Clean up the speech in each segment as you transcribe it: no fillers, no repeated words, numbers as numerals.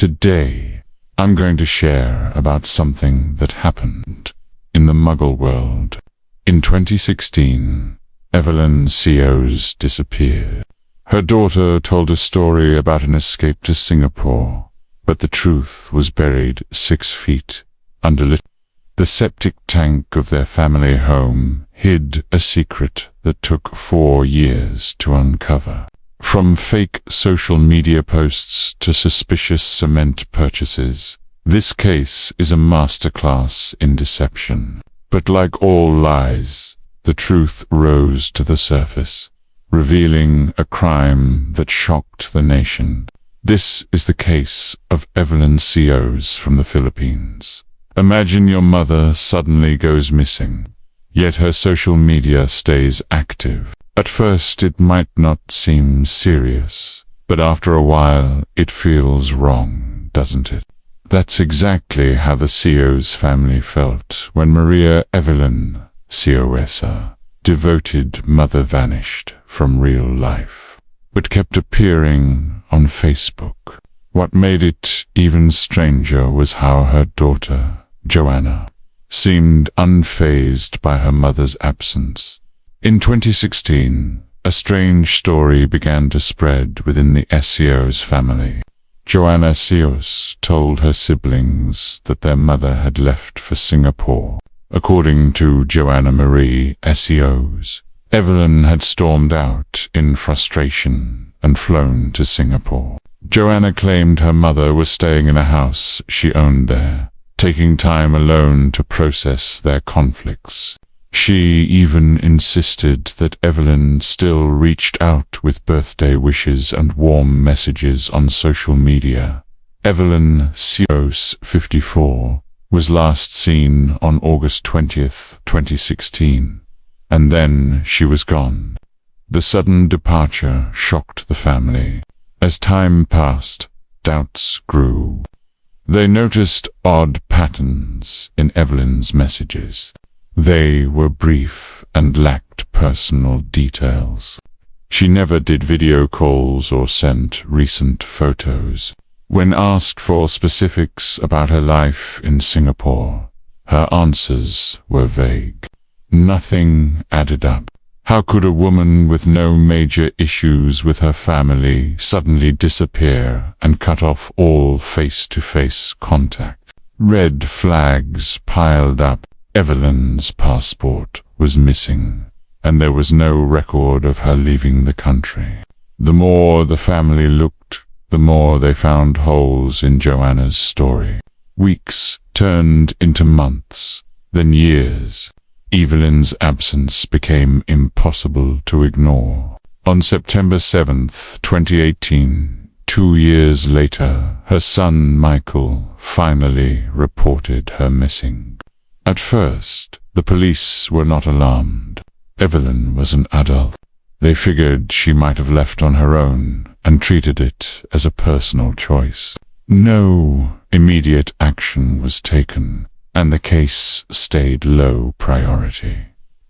Today, I'm going to share about something that happened in the Muggle world. In 2016, Evelyn Seos disappeared. Her daughter told a story about an escape to Singapore, but the truth was buried 6 feet under the septic tank of their family home hid a secret that took 4 years to uncover. From fake social media posts to suspicious cement purchases, this case is a masterclass in deception. But like all lies, the truth rose to the surface, revealing a crime that shocked the nation. This is the case of Evelyn Seos from the Philippines. Imagine your mother suddenly goes missing, yet her social media stays active. At first it might not seem serious, but after a while it feels wrong, doesn't it? That's exactly how the Seos family felt when Maria Evelyn Seoesa, devoted mother, vanished from real life, but kept appearing on Facebook. What made it even stranger was how her daughter, Joanna, seemed unfazed by her mother's absence. In 2016, a strange story began to spread within the Seos family. Joanna Seos told her siblings that their mother had left for Singapore. According to Joanna Marie Seos, Evelyn had stormed out in frustration and flown to Singapore. Joanna claimed her mother was staying in a house she owned there, taking time alone to process their conflicts. She even insisted that Evelyn still reached out with birthday wishes and warm messages on social media. Evelyn Seos, 54, was last seen on August 20th, 2016, and then she was gone. The sudden departure shocked the family. As time passed, doubts grew. They noticed odd patterns in Evelyn's messages. They were brief and lacked personal details. She never did video calls or sent recent photos. When asked for specifics about her life in Singapore, her answers were vague. Nothing added up. How could a woman with no major issues with her family suddenly disappear and cut off all face-to-face contact? Red flags piled up. Evelyn's passport was missing, and there was no record of her leaving the country. The more the family looked, the more they found holes in Joanna's story. Weeks turned into months, then years. Evelyn's absence became impossible to ignore. On September 7th, 2018, 2 years later, her son Michael finally reported her missing. At first, the police were not alarmed. Evelyn was an adult. They figured she might have left on her own and treated it as a personal choice. No immediate action was taken, and the case stayed low priority.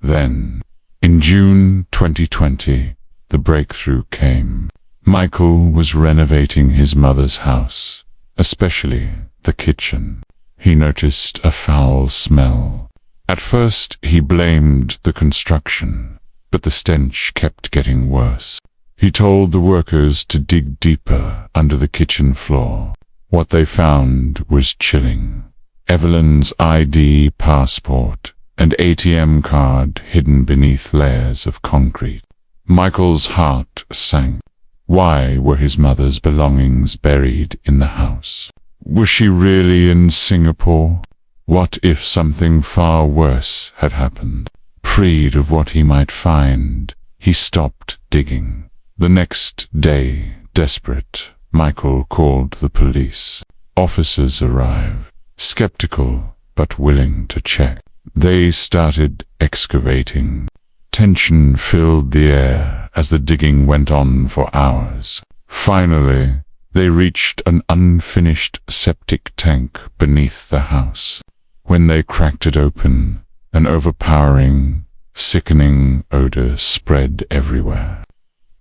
Then, in June 2020, the breakthrough came. Michael was renovating his mother's house, especially the kitchen. He noticed a foul smell. At first he blamed the construction, but the stench kept getting worse. He told the workers to dig deeper under the kitchen floor. What they found was chilling. Evelyn's ID, passport, and ATM card hidden beneath layers of concrete. Michael's heart sank. Why were his mother's belongings buried in the house? Was she really in Singapore? What if something far worse had happened? Afraid of what he might find, he stopped digging. The next day, desperate, Michael called the police. Officers arrived, skeptical but willing to check. They started excavating. Tension filled the air as the digging went on for hours. Finally, they reached an unfinished septic tank beneath the house. When they cracked it open, an overpowering, sickening odor spread everywhere.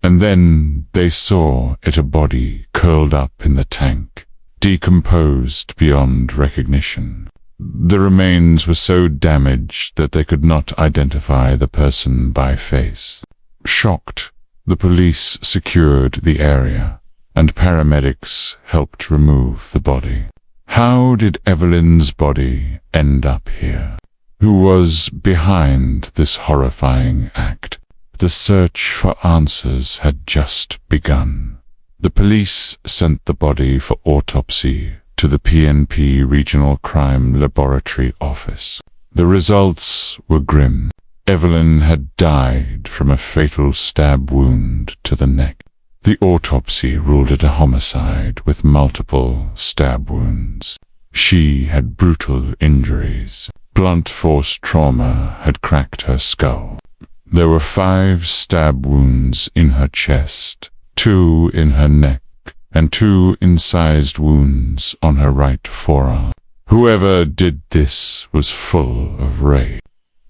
And then they saw it, a body curled up in the tank, decomposed beyond recognition. The remains were so damaged that they could not identify the person by face. Shocked, the police secured the area, and paramedics helped remove the body. How did Evelyn's body end up here? Who was behind this horrifying act? The search for answers had just begun. The police sent the body for autopsy to the PNP Regional Crime Laboratory office. The results were grim. Evelyn had died from a fatal stab wound to the neck. The autopsy ruled it a homicide with multiple stab wounds. She had brutal injuries. Blunt force trauma had cracked her skull. There were 5 stab wounds in her chest, 2 in her neck, and 2 incised wounds on her right forearm. Whoever did this was full of rage.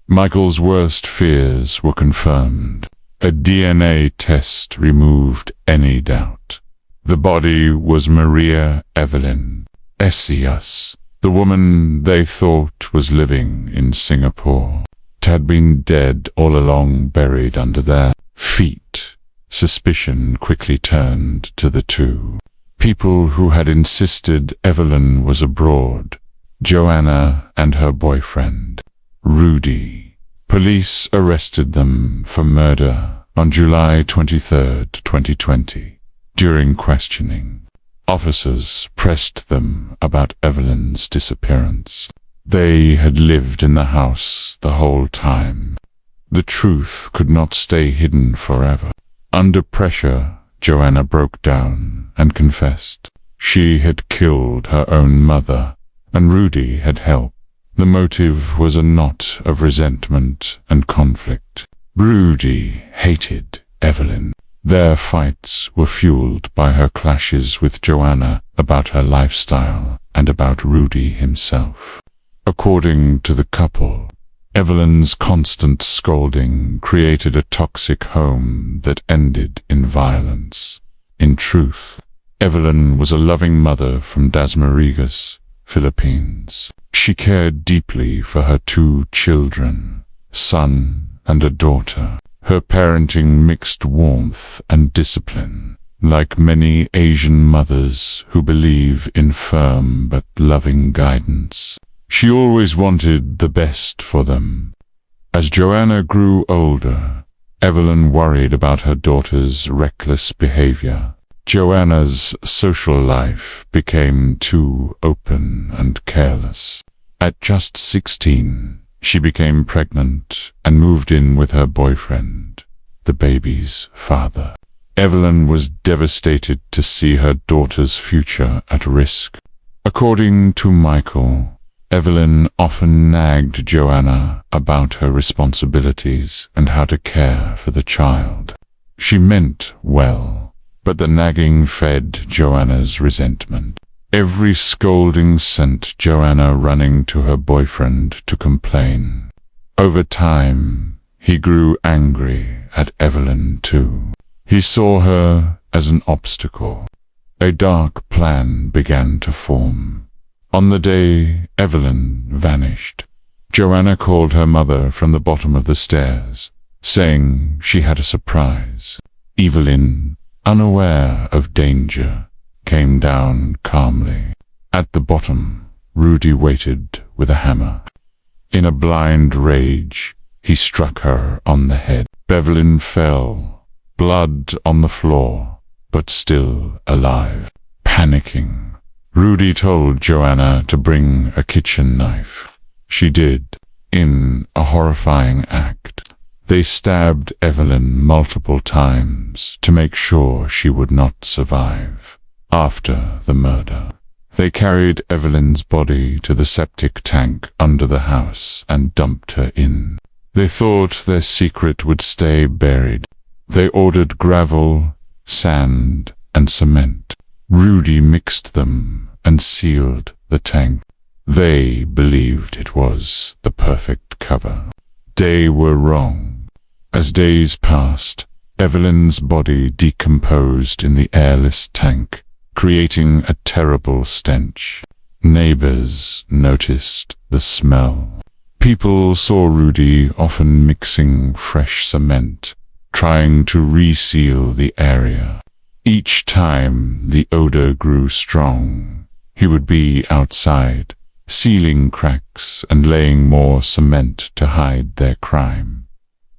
Michael's worst fears were confirmed. A DNA test removed any doubt. The body was Maria Evelyn Esias, the woman they thought was living in Singapore. It had been dead all along, buried under their feet. Suspicion quickly turned to the 2 people who had insisted Evelyn was abroad: Joanna and her boyfriend, Rudy. Police arrested them for murder on July 23, 2020. During questioning, officers pressed them about Evelyn's disappearance. They had lived in the house the whole time. The truth could not stay hidden forever. Under pressure, Joanna broke down and confessed. She had killed her own mother, and Rudy had helped. The motive was a knot of resentment and conflict. Rudy hated Evelyn. Their fights were fueled by her clashes with Joanna about her lifestyle and about Rudy himself. According to the couple, Evelyn's constant scolding created a toxic home that ended in violence. In truth, Evelyn was a loving mother from Dasmariñas, Philippines. She cared deeply for her 2 children, son and a daughter. Her parenting mixed warmth and discipline, like many Asian mothers who believe in firm but loving guidance. She always wanted the best for them. As Joanna grew older, Evelyn worried about her daughter's reckless behavior. Joanna's social life became too open and careless. At just 16, she became pregnant and moved in with her boyfriend, the baby's father. Evelyn was devastated to see her daughter's future at risk. According to Michael, Evelyn often nagged Joanna about her responsibilities and how to care for the child. She meant well, but the nagging fed Joanna's resentment. Every scolding sent Joanna running to her boyfriend to complain. Over time, he grew angry at Evelyn too. He saw her as an obstacle. A dark plan began to form. On the day Evelyn vanished, Joanna called her mother from the bottom of the stairs, saying she had a surprise. Evelyn, unaware of danger, came down calmly. At the bottom, Rudy waited with a hammer. In a blind rage, he struck her on the head. Evelyn fell, blood on the floor, but still alive. Panicking, Rudy told Joanna to bring a kitchen knife. She did. In a horrifying act, they stabbed Evelyn multiple times to make sure she would not survive. After the murder, they carried Evelyn's body to the septic tank under the house and dumped her in. They thought their secret would stay buried. They ordered gravel, sand, and cement. Rudy mixed them and sealed the tank. They believed it was the perfect cover. They were wrong. As days passed, Evelyn's body decomposed in the airless tank, creating a terrible stench. Neighbors noticed the smell. People saw Rudy often mixing fresh cement, trying to reseal the area. Each time the odor grew strong, he would be outside, sealing cracks and laying more cement to hide their crime.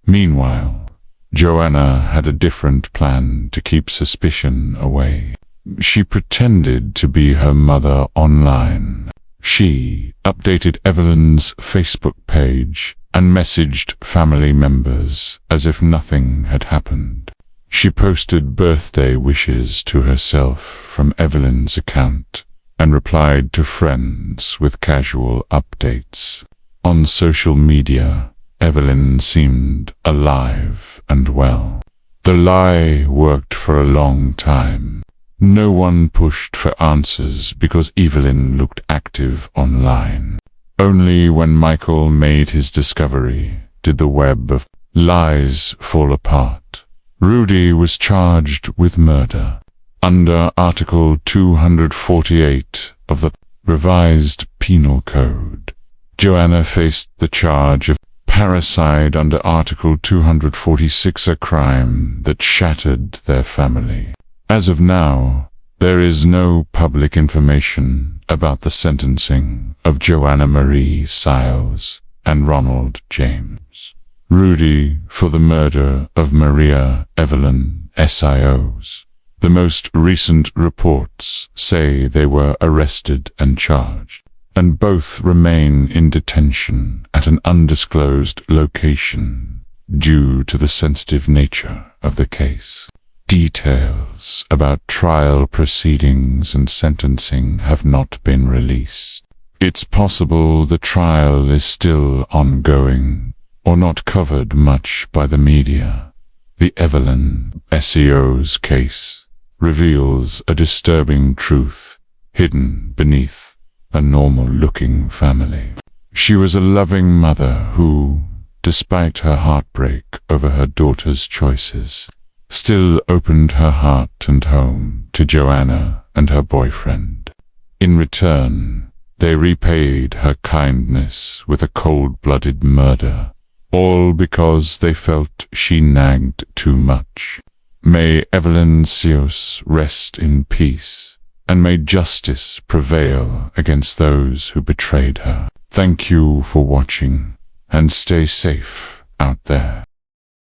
Meanwhile, Joanna had a different plan to keep suspicion away. She pretended to be her mother online. She updated Evelyn's Facebook page and messaged family members as if nothing had happened. She posted birthday wishes to herself from Evelyn's account and replied to friends with casual updates. On social media, Evelyn seemed alive and well. The lie worked for a long time. No one pushed for answers because Evelyn looked active online. Only when Michael made his discovery did the web of lies fall apart. Rudy was charged with murder. Under Article 248 of the Revised Penal Code, Joanna faced the charge of parricide under Article 246, a crime that shattered their family. As of now, there is no public information about the sentencing of Joanna Marie Siles and Ronald James Rudy for the murder of Maria Evelyn Sios. The most recent reports say they were arrested and charged, and both remain in detention at an undisclosed location due to the sensitive nature of the case. Details about trial proceedings and sentencing have not been released. It's possible the trial is still ongoing or not covered much by the media. The Evelyn Sios case reveals a disturbing truth hidden beneath a normal-looking family. She was a loving mother who, despite her heartbreak over her daughter's choices, still opened her heart and home to Joanna and her boyfriend. In return, they repaid her kindness with a cold-blooded murder, all because they felt she nagged too much. May Evelyn Sios rest in peace, and may justice prevail against those who betrayed her. Thank you for watching, and stay safe out there.